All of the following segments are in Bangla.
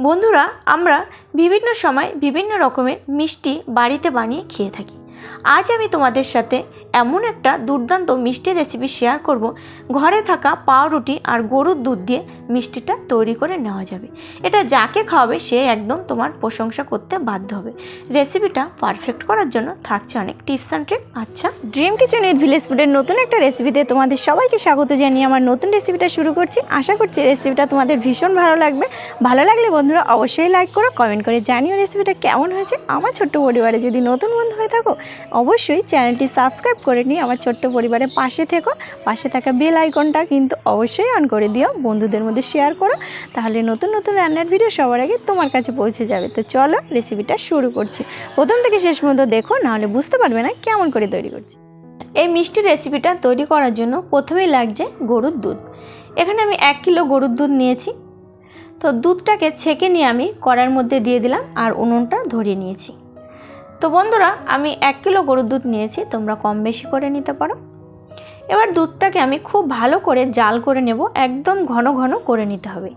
বন্ধুরা, আমরা বিভিন্ন সময় বিভিন্ন রকমের মিষ্টি বাড়িতে বানিয়ে খেয়ে থাকি। আজ আমি তোমাদের সাথে এমন একটা দুর্দান্ত মিষ্টি রেসিপি শেয়ার করব। ঘরে থাকা পাউরুটি আর গরুর দুধ দিয়ে মিষ্টিটা তৈরি করে নেওয়া যাবে। এটা যাকে খাওয়াবে সে একদম তোমার প্রশংসা করতে বাধ্য হবে। রেসিপিটা পারফেক্ট করার জন্য থাকছে অনেক টিপস অ্যান্ড ট্রিক। আচ্ছা, ড্রিম কিচেন উইথ ভিলেজ ফুডের নতুন একটা রেসিপিতে তোমাদের সবাইকে স্বাগত জানিয়ে আমার নতুন রেসিপিটা শুরু করছি। আশা করছি রেসিপিটা তোমাদের ভীষণ ভালো লাগবে। ভালো লাগলে বন্ধুরা অবশ্যই লাইক করো, কমেন্ট করে জানিও রেসিপিটা কেমন হয়েছে। আমার ছোট্ট পরিবারে যদি নতুন বন্ধু হয়ে থাকো অবশ্যই চ্যানেলটি সাবস্ক্রাইব করে নিয়ে আমার ছোট্ট পরিবারের পাশে থেকো। পাশে থাকা বেল আইকনটা কিন্তু অবশ্যই অন করে দিও, বন্ধুদের মধ্যে শেয়ার করো, তাহলে নতুন নতুন রান্নার ভিডিও সবার আগে তোমার কাছে পৌঁছে যাবে। তো চলো রেসিপিটা শুরু করছি। প্রথম থেকে শেষ পর্যন্ত দেখো, নাহলে বুঝতে পারবে না কেমন করে তৈরি করছি। এই মিষ্টি রেসিপিটা তৈরি করার জন্য প্রথমেই লাগছে গরুর দুধ। এখানে আমি 1 কিলো গরুর দুধ নিয়েছি। তো দুধটাকে ছেঁকে নিয়ে আমি কড়াইয়ের মধ্যে দিয়ে দিলাম আর উনুনটা ধরিয়ে নিয়েছি। তো বন্ধুরা, আমি 1 কিলো গরুর দুধ নিয়েছি, তোমরা কম বেশি করে নিতে পারো। এবার দুধটাকে আমি খুব ভালো করে জাল করে নেব, একদম ঘন ঘন করে নিতে হবে।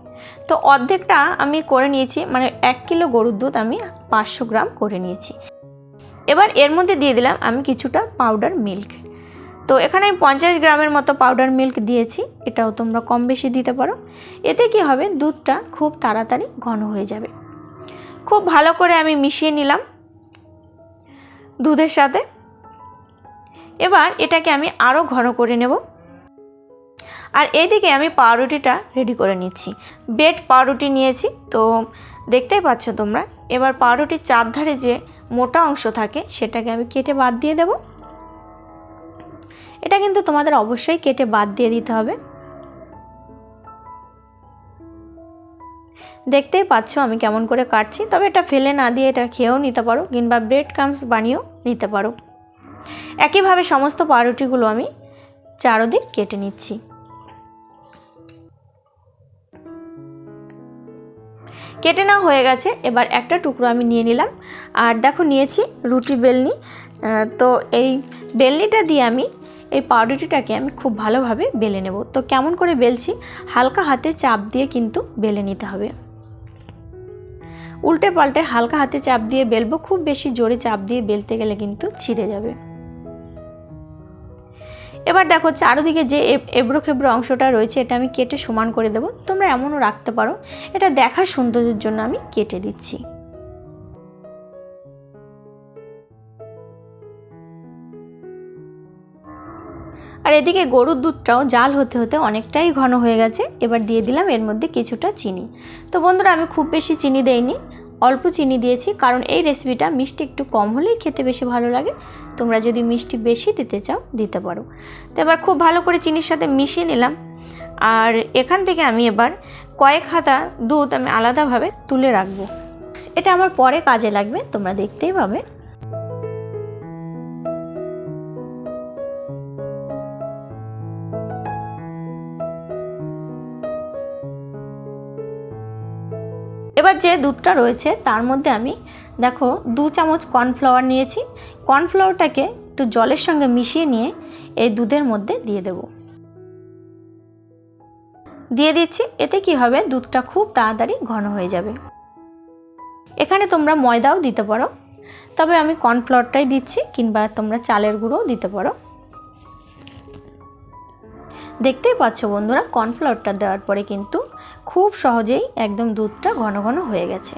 তো অর্ধেকটা আমি করে নিয়েছি, মানে 1 কিলো গরুর দুধ আমি 500 গ্রাম করে নিয়েছি। এবার এর মধ্যে দিয়ে দিলাম আমি কিছুটা পাউডার মিল্ক। তো এখানে আমি 50 গ্রামের মতো পাউডার মিল্ক দিয়েছি, এটাও তোমরা কম বেশি দিতে পারো। এতে কি হবে, দুধটা খুব তাড়াতাড়ি ঘন হয়ে যাবে। খুব ভালো করে আমি মিশিয়ে নিলাম দুধের সাথে। এবার এটাকে আমি আরও ঘন করে নেব। আর এইদিকে আমি পাউরুটিটা রেডি করে নিচ্ছি। বেড পাউরুটি নিয়েছি, তো দেখতেই পাচ্ছ তোমরা। এবার পাউরুটির চারধারে যে মোটা অংশ থাকে সেটাকে আমি কেটে বাদ দিয়ে দেব। এটা কিন্তু তোমাদের অবশ্যই কেটে বাদ দিয়ে দিতে হবে। দেখতেই পাচ্ছ আমি কেমন করে কাটছি, তবে এটা ফেলে না দিয়ে এটা খেয়েও নিতে পারো, কিংবা ব্রেড ক্রাম্বস বানিয়েও নিতে পারো। একইভাবে সমস্ত পাউরুটিগুলো আমি চারদিক কেটে নিচ্ছি। কেটে নেওয়া হয়ে গেছে। এবার একটা টুকরো আমি নিয়ে নিলাম, আর দেখো নিয়েছি রুটি বেলনি। তো এই বেলনিটা দিয়ে আমি এই পাউরুটিটাকে আমি খুব ভালোভাবে বেলে নেব। তো কেমন করে বেলছি, হালকা হাতে চাপ দিয়ে কিন্তু বেলে নিতে হবে। উল্টে পাল্টে হালকা হাতে চাপ দিয়ে বেলবো, খুব বেশি জোরে চাপ দিয়ে বেলতে গেলে কিন্তু ছিঁড়ে যাবে। এবার দেখো চারদিকে যে এবড়ো খেবড়ো অংশটা রয়েছে এটা আমি কেটে সমান করে দেবো। তোমরা এমনও রাখতে পারো, এটা দেখার সৌন্দর্যের জন্য আমি কেটে দিচ্ছি। আর এদিকে গরুর দুধটাও জাল হতে হতে অনেকটাই ঘন হয়ে গেছে। এবার দিয়ে দিলাম এর মধ্যে কিছুটা চিনি। তো বন্ধুরা, আমি খুব বেশি চিনি দেইনি, অল্প চিনি দিয়েছি, কারণ এই রেসিপিটা মিষ্টি একটু কম হলেই খেতে বেশি ভালো লাগে। তোমরা যদি মিষ্টি বেশি দিতে চাও দিতে পারো। তো এবার খুব ভালো করে চিনির সাথে মিশিয়ে নিলাম। আর এখান থেকে আমি এবার কয়েক হাতা দুধ আমি আলাদাভাবে তুলে রাখবো। এটা আমার পরে কাজে লাগবে, তোমরা দেখতেই পাবে। এবার যে দুধটা রয়েছে তার মধ্যে আমি দেখো 2 চামচ কর্নফ্লাওয়ার নিয়েছি। কর্নফ্লাওয়ারটাকে একটু জলের সঙ্গে মিশিয়ে নিয়ে এই দুধের মধ্যে দিয়ে দেব। দিয়ে দিচ্ছি। এতে কি হবে, দুধটা খুব তাড়াতাড়ি ঘন হয়ে যাবে। এখানে তোমরা ময়দাও দিতে পারো, তবে আমি কর্নফ্লাওয়ারটাই দিচ্ছি, কিংবা তোমরা চালের গুঁড়োও দিতে পারো। দেখতেই পাচ্ছ বন্ধুরা, কর্নফ্লাওয়ারটা দেওয়ার পরে কিন্তু খুব সহজেই একদম দুধটা ঘন ঘন হয়ে গেছে।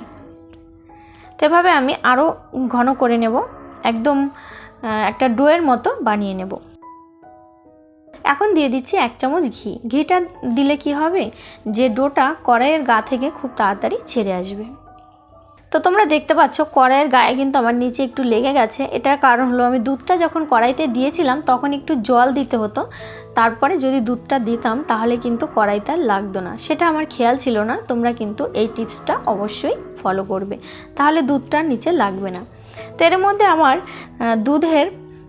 তো এভাবে আমি আরও ঘন করে নেব, একদম একটা ডোয়ের মতো বানিয়ে নেব। এখন দিয়ে দিচ্ছি 1 চামচ ঘি। ঘিটা দিলে কি হবে, যে ডোটা কড়াইয়ের গা থেকে খুব তাড়াতাড়ি ছেড়ে আসবে। তো তোমরা দেখতে পাচ্ছ কড়াইয়ের গায়ে কিন্তু আমার নিচে একটু লেগে গেছে। এটার কারণ হলো আমি দুধটা যখন কড়াইতে দিয়েছিলাম তখন একটু জল দিতে হতো, তারপরে যদি দুধটা দিতাম তাহলে কিন্তু কড়াইতে আর লাগতো না। সেটা আমার খেয়াল ছিল না। তোমরা কিন্তু এই টিপসটা অবশ্যই ফলো করবে, তাহলে দুধটা নিচে লাগবে না। তো এর মধ্যে আমার দুধের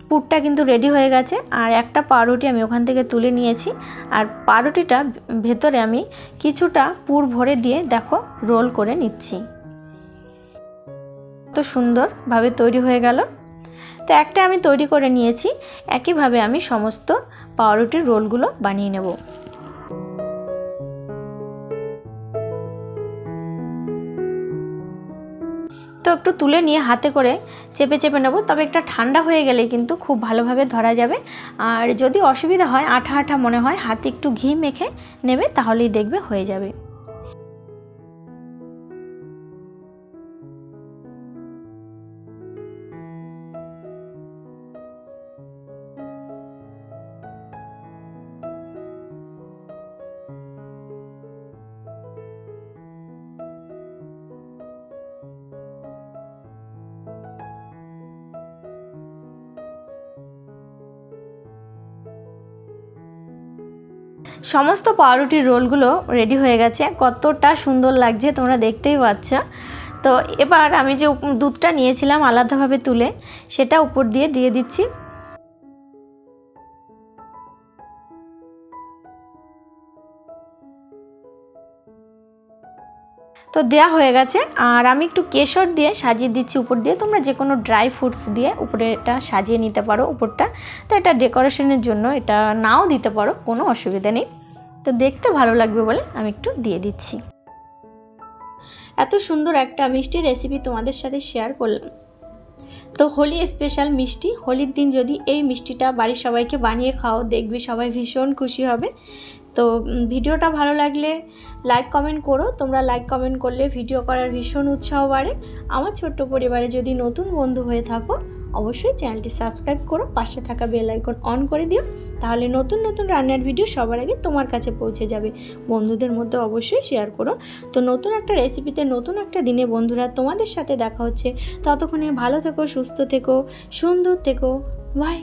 পুরটা কিন্তু রেডি হয়ে গেছে। আর একটা পাউরুটি আমি ওখান থেকে তুলে নিয়েছি, আর পাউরুটিটা ভেতরে আমি কিছুটা পুর ভরে দিয়ে দেখো রোল করে নিচ্ছি। তো সুন্দরভাবে তৈরি হয়ে গেল। তো একটা আমি তৈরি করে নিয়েছি। একইভাবে আমি সমস্ত পাউরুটির রোলগুলো বানিয়ে নেব। তো একটু তুলে নিয়ে হাতে করে চেপে চেপে নেব, তবে একটা ঠান্ডা হয়ে গেলে কিন্তু খুব ভালোভাবে ধরা যাবে। আর যদি অসুবিধা হয়, আঠা আঠা মনে হয়, হাতে একটু ঘি মেখে নেবে, তাহলেই দেখবে হয়ে যাবে। সমস্ত পাউরুটির রোলগুলো রেডি হয়ে গেছে, কতটা সুন্দর লাগছে তোমরা দেখতেই পাচ্ছ। তো এবার আমি যে দুধটা নিয়েছিলাম আলাদাভাবে তুলে, সেটা উপর দিয়ে দিয়ে দিচ্ছি। তো দেয়া হয়ে গেছে। আর আমি একটু কেশর দিয়ে সাজিয়ে দিচ্ছি উপর দিয়ে। তোমরা যে কোনো ড্রাই ফ্রুটস দিয়ে উপরে এটা সাজিয়ে নিতে পারো উপরটা। তো এটা ডেকোরেশনের জন্য এটা নাও দিতে পারো, কোনো অসুবিধা নেই। তো দেখতে ভালো লাগবে বলে আমি একটু দিয়ে দিচ্ছি। এত সুন্দর একটা মিষ্টি রেসিপি তোমাদের সাথে শেয়ার করলাম। তো হোলি স্পেশাল মিষ্টি, হোলির দিন যদি এই মিষ্টিটা বাড়ির সবাইকে বানিয়ে খাও, দেখবি সবাই ভীষণ খুশি হবে। তো ভিডিওটা ভালো লাগলে লাইক কমেন্ট করো। তোমরা লাইক কমেন্ট করলে ভিডিও করার ভীষণ উৎসাহ বাড়ে। আমার ছোট্ট পরিবারে যদি নতুন বন্ধু হয়ে থাকো, অবশ্যই চ্যানেলটি সাবস্ক্রাইব করো, পাশে থাকা বেল আইকন অন করে দিও, তাহলে নতুন নতুন রান্নার ভিডিও সবার আগে তোমার কাছে পৌঁছে যাবে। বন্ধুদের মধ্যে অবশ্যই শেয়ার করো। তো নতুন একটা রেসিপিতে নতুন একটা দিনে বন্ধুরা তোমাদের সাথে দেখা হচ্ছে। ততক্ষণে ভালো থেকো, সুস্থ থেকো, সুন্দর থেকো। বাই।